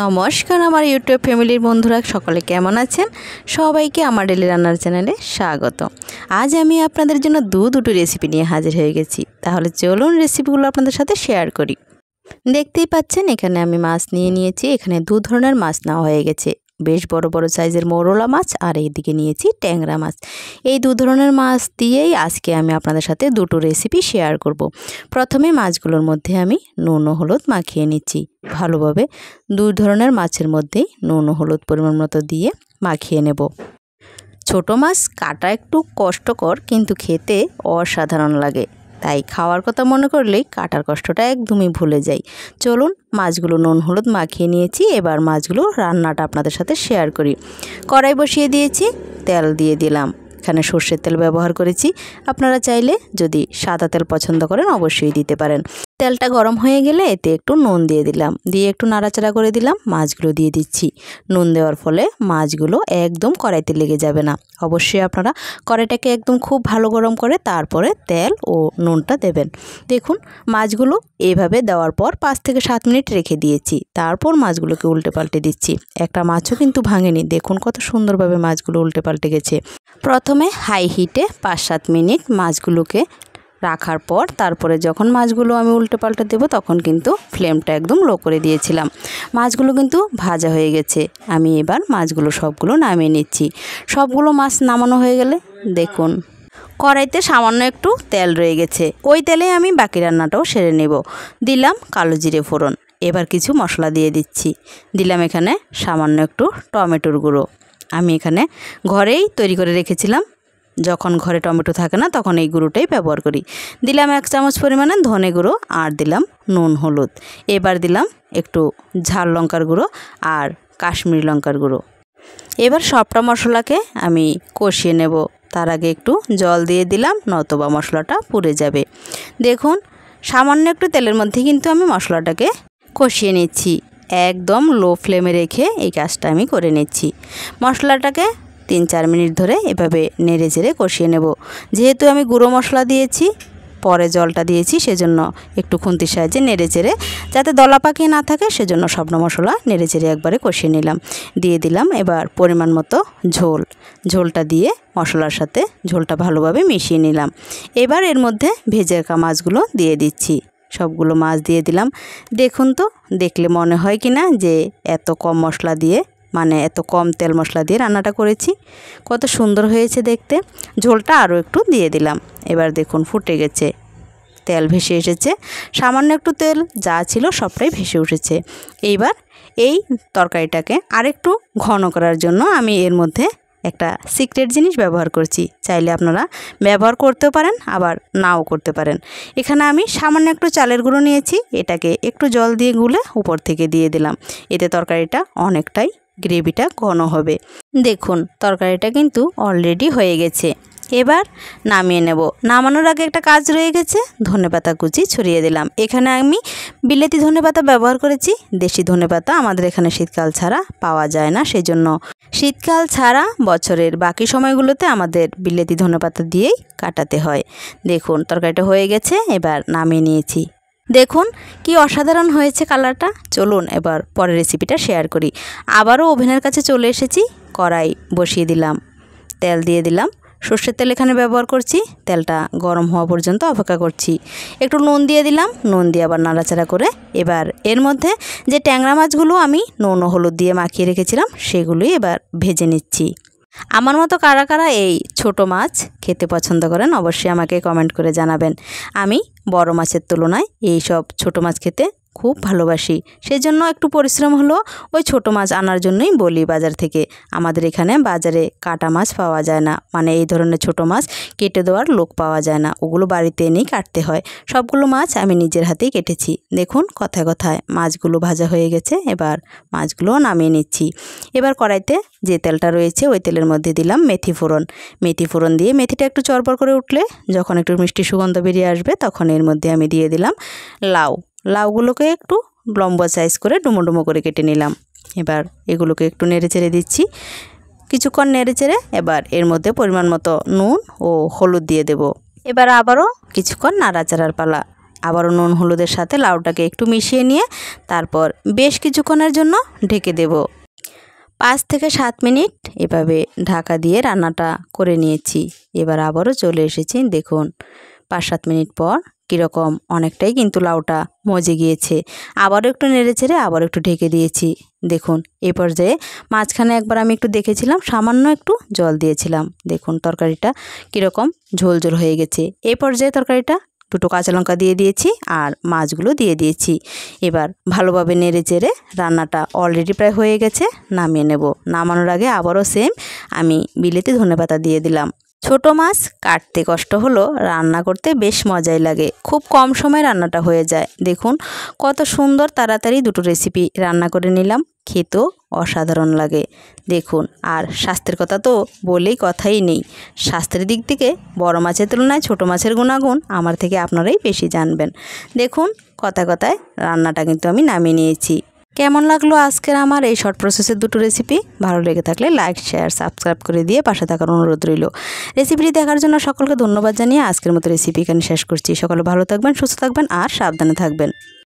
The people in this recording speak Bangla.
নমস্কার আমার ইউটিউব ফ্যামিলির বন্ধুরা সকলে কেমন আছেন। সবাইকে আমার ডেলি রান্নার চ্যানেলে স্বাগত। আজ আমি আপনাদের জন্য দুটো রেসিপি নিয়ে হাজির হয়ে গেছি। তাহলে চলুন রেসিপিগুলো আপনাদের সাথে শেয়ার করি। দেখতেই পাচ্ছেন এখানে আমি মাছ নিয়ে নিয়েছি। এখানে দু ধরনের মাছ নেওয়া হয়ে গেছে, বেশ বড় বড় সাইজের মৌরলা মাছ আর এইদিকে নিয়েছি ট্যাংরা মাছ। এই দু ধরনের মাছ দিয়েই আজকে আমি আপনাদের সাথে দুটো রেসিপি শেয়ার করব। প্রথমে মাছগুলোর মধ্যে আমি নুন ও হলুদ মাখিয়ে নিচ্ছি ভালোভাবে। দুই ধরনের মাছের মধ্যেই নুন ও হলুদ পরিমাণ মতো দিয়ে মাখিয়ে নেব। ছোট মাছ কাটা একটু কষ্টকর, কিন্তু খেতে অসাধারণ লাগে, তাই খাওয়ার কথা মনে করলেই কাটার কষ্টটা একদমই ভুলে যাই। চলুন মাছগুলো নুন হলুদ মাখিয়ে নিয়েছি, এবার মাছগুলো রান্নাটা আপনাদের সাথে শেয়ার করি। কড়াই বসিয়ে দিয়েছি, তেল দিয়ে দিলাম। এখানে সর্ষের তেল ব্যবহার করেছি, আপনারা চাইলে যদি সাদা তেল পছন্দ করেন অবশ্যই দিতে পারেন। তেলটা গরম হয়ে গেলে এতে একটু নুন দিয়ে দিলাম, দিয়ে একটু নাড়াচাড়া করে দিলাম। মাছগুলো দিয়ে দিচ্ছি। নুন দেওয়ার ফলে মাছগুলো একদম কড়াইতে লেগে যাবে না। অবশ্যই আপনারা কড়াইটাকে একদম খুব ভালো গরম করে তারপরে তেল ও নুনটা দেবেন। দেখুন মাছগুলো এইভাবে দেওয়ার পর 5 থেকে 7 মিনিট রেখে দিয়েছি। তারপর মাছগুলোকে উল্টে পাল্টে দিচ্ছি। একটা মাছও কিন্তু ভাঙেনি, দেখুন কত সুন্দরভাবে মাছগুলো উল্টে পাল্টে গেছে। প্রথমে হাই হিটে 5-7 মিনিট মাছগুলোকে রাখার পর তারপরে যখন মাছগুলো আমি উল্টে পাল্টে দেবো তখন কিন্তু ফ্লেমটা একদম লো করে দিয়েছিলাম। মাছগুলো কিন্তু ভাজা হয়ে গেছে। আমি এবার মাছগুলো সবগুলো নামিয়ে নিচ্ছি। সবগুলো মাছ নামানো হয়ে গেলে দেখুন কড়াইতে সামান্য একটু তেল রয়ে গেছে, ওই তেলে আমি বাকি রান্নাটাও সেরে নেব। দিলাম কালো জিরে ফোড়ন। এবার কিছু মশলা দিয়ে দিচ্ছি। দিলাম এখানে সামান্য একটু টমেটোর গুঁড়ো। আমি এখানে ঘরেই তৈরি করে রেখেছিলাম, যখন ঘরে টমেটো থাকে না তখন এই গুঁড়োটাই ব্যবহার করি। দিলাম 1 চামচ পরিমাণে ধনে গুঁড়ো আর দিলাম নুন হলুদ। এবার দিলাম একটু ঝাল লঙ্কার গুঁড়ো আর কাশ্মীরি লঙ্কার গুঁড়ো। এবার সবটা মশলাকে আমি কষিয়ে নেব। তার আগে একটু জল দিয়ে দিলাম, নতবা মশলাটা পুড়ে যাবে। দেখুন সামান্য একটু তেলের মধ্যে কিন্তু আমি মশলাটাকে কষিয়ে নিচ্ছি। একদম লো ফ্লেমে রেখে এই কাজটা আমি করে নিচ্ছি। মশলাটাকে 3-4 মিনিট ধরে এভাবে নেড়ে চেড়ে কষিয়ে নেব। যেহেতু আমি গুঁড়ো মশলা দিয়েছি, পরে জলটা দিয়েছি, সেজন্য একটু খুন্তির সাহায্যে নেড়ে চেড়ে যাতে দলা পাকিয়ে না থাকে সেজন্য সবটা মশলা নেড়ে চেড়ে একবারে কষিয়ে নিলাম। দিয়ে দিলাম এবার পরিমাণ মতো ঝোলটা দিয়ে মশলার সাথে ঝোলটা ভালোভাবে মিশিয়ে নিলাম। এবার এর মধ্যে ভেজে রাখা মাছগুলো দিয়ে দিচ্ছি। সবগুলো মাছ দিয়ে দিলাম। দেখুন তো, দেখলে মনে হয় কি না যে এত কম মশলা দিয়ে, মানে এত কম তেল মশলা দিয়ে রান্নাটা করেছি। কত সুন্দর হয়েছে দেখতে। ঝোলটা আরও একটু দিয়ে দিলাম। এবার দেখুন ফুটে গেছে, তেল ভেসে এসেছে। সামান্য একটু তেল যা ছিল সবটাই ভেসে উঠেছে। এইবার এই তরকারিটাকে আরেকটু ঘন করার জন্য আমি এর মধ্যে একটা সিক্রেট জিনিস ব্যবহার করছি। চাইলে আপনারা ব্যবহার করতেও পারেন, আবার নাও করতে পারেন। এখানে আমি সামান্য একটু চালের গুঁড়ো নিয়েছি, এটাকে একটু জল দিয়ে গুলে উপর থেকে দিয়ে দিলাম। এতে তরকারিটা অনেকটাই গ্রেভিটা ঘন হবে। দেখুন তরকারিটা কিন্তু অলরেডি হয়ে গেছে। এবার নামিয়ে নেব। নামানোর আগে একটা কাজ রয়ে গেছে, ধনেপাতা কুচি ছড়িয়ে দিলাম। এখানে আমি বিলেতি ধনেপাতা ব্যবহার করেছি। দেশি ধনেপাতা আমাদের এখানে শীতকাল ছাড়া পাওয়া যায় না, সেজন্য শীতকাল ছাড়া বছরের বাকি সময়গুলোতে আমাদের বিলেতি ধনেপাতা দিয়েই কাটাতে হয়। দেখুন তরকারিটা হয়ে গেছে, এবার নামিয়ে নিয়েছি। দেখুন কি অসাধারণ হয়েছে কালারটা। চলুন এবার পরের রেসিপিটা শেয়ার করি। আবারও ওভেনের কাছে চলে এসেছি। কড়াই বসিয়ে দিলাম, তেল দিয়ে দিলাম। সর্ষের তেল এখানে ব্যবহার করছি। তেলটা গরম হওয়া পর্যন্ত অপেক্ষা করছি। একটু নুন দিয়ে দিলাম, নুন দিয়ে আবার নাড়াচাড়া করে এবার এর মধ্যে যে ট্যাংরা মাছগুলো আমি নুন ও হলুদ দিয়ে মাখিয়ে রেখেছিলাম সেগুলোই এবার ভেজে নিচ্ছি। আমার মতো কারা কারা এই ছোট মাছ খেতে পছন্দ করেন অবশ্যই আমাকে কমেন্ট করে জানাবেন। আমি বড় মাছের তুলনায় এই সব ছোট মাছ খেতে খুব ভালোবাসি, সেজন্য একটু পরিশ্রম হলো ওই ছোট মাছ আনার জন্যই বলি বাজার থেকে। আমাদের এখানে বাজারে কাটা মাছ পাওয়া যায় না, মানে এই ধরনের ছোট মাছ কেটে দেওয়ার লোক পাওয়া যায় না, ওগুলো বাড়িতে এনেই কাটতে হয়। সবগুলো মাছ আমি নিজের হাতেই কেটেছি। দেখুন কথায় কথায় মাছগুলো ভাজা হয়ে গেছে। এবার মাছগুলোও নামিয়ে নিচ্ছি। এবার কড়াইতে যে তেলটা রয়েছে ওই তেলের মধ্যে দিলাম মেথি ফোড়ন দিয়ে মেথিটা একটু চড়বড় করে উঠলে, যখন একটু মিষ্টি সুগন্ধ বেরিয়ে আসবে তখন এর মধ্যে আমি দিয়ে দিলাম লাউগুলোকে একটু লম্বা সাইজ করে ডুমো ডুমো করে কেটে নিলাম। এবার এগুলোকে একটু নেড়ে চেড়ে দিচ্ছি। কিছুক্ষণ নেড়ে চেড়ে এবার এর মধ্যে পরিমাণ মতো নুন ও হলুদ দিয়ে দেব। এবার আবারও কিছুক্ষণ নাড়াচাড়ার পালা। আবারও নুন হলুদের সাথে লাউটাকে একটু মিশিয়ে নিয়ে তারপর বেশ কিছুক্ষণের জন্য ঢেকে দেব। 5 থেকে 7 মিনিট এভাবে ঢাকা দিয়ে রান্নাটা করে নিয়েছি। এবার আবারও চলে এসেছি, দেখুন 5-7 মিনিট পর কীরকম অনেকটাই কিন্তু লাউটা মজে গিয়েছে। আবারও একটু নেড়েচেড়ে আবারও একটু ঢেকে দিয়েছি। দেখুন এই পর্যায়ে মাঝখানে একবার আমি একটু দেখেছিলাম, সামান্য একটু জল দিয়েছিলাম। দেখুন তরকারিটা কীরকম ঝোল ঝোল হয়ে গেছে। এই পর্যায়ে তরকারিটা দুটো কাঁচা লঙ্কা দিয়ে দিয়েছি আর মাছগুলো দিয়ে দিয়েছি। এবার ভালোভাবে নেড়ে চেড়ে রান্নাটা অলরেডি প্রায় হয়ে গেছে, নামিয়ে নেব। নামানোর আগে আবারও সেম আমি বিলেতি ধনেপাতা দিয়ে দিলাম। ছোট মাছ কাটতে কষ্ট হলো, রান্না করতে বেশ মজাই লাগে। খুব কম সময়ে রান্নাটা হয়ে যায়। দেখুন কত সুন্দর তাড়াতাড়ি দুটো রেসিপি রান্না করে নিলাম, খেতেও অসাধারণ লাগে। দেখুন আর স্বাস্থ্যের কথা তো বলেই কথাই নেই। স্বাস্থ্যের দিক থেকে বড় মাছের তুলনায় ছোট মাছের গুণাগুণ আমার থেকে আপনারাই বেশি জানবেন। দেখুন কথায় কথায় রান্নাটা কিন্তু আমি নামিয়ে নিয়েছি। কেমন লাগলো আজকের আমার এই শর্ট প্রসেসের দুটো রেসিপি? ভালো লেগে থাকলে লাইক শেয়ার সাবস্ক্রাইব করে দিয়ে পাশে থাকার অনুরোধ রইল। রেসিপিটি দেখার জন্য সকলকে ধন্যবাদ জানিয়ে আজকের মতো রেসিপি এখানে শেষ করছি। সকলে ভালো থাকবেন, সুস্থ থাকবেন আর সাবধানে থাকবেন।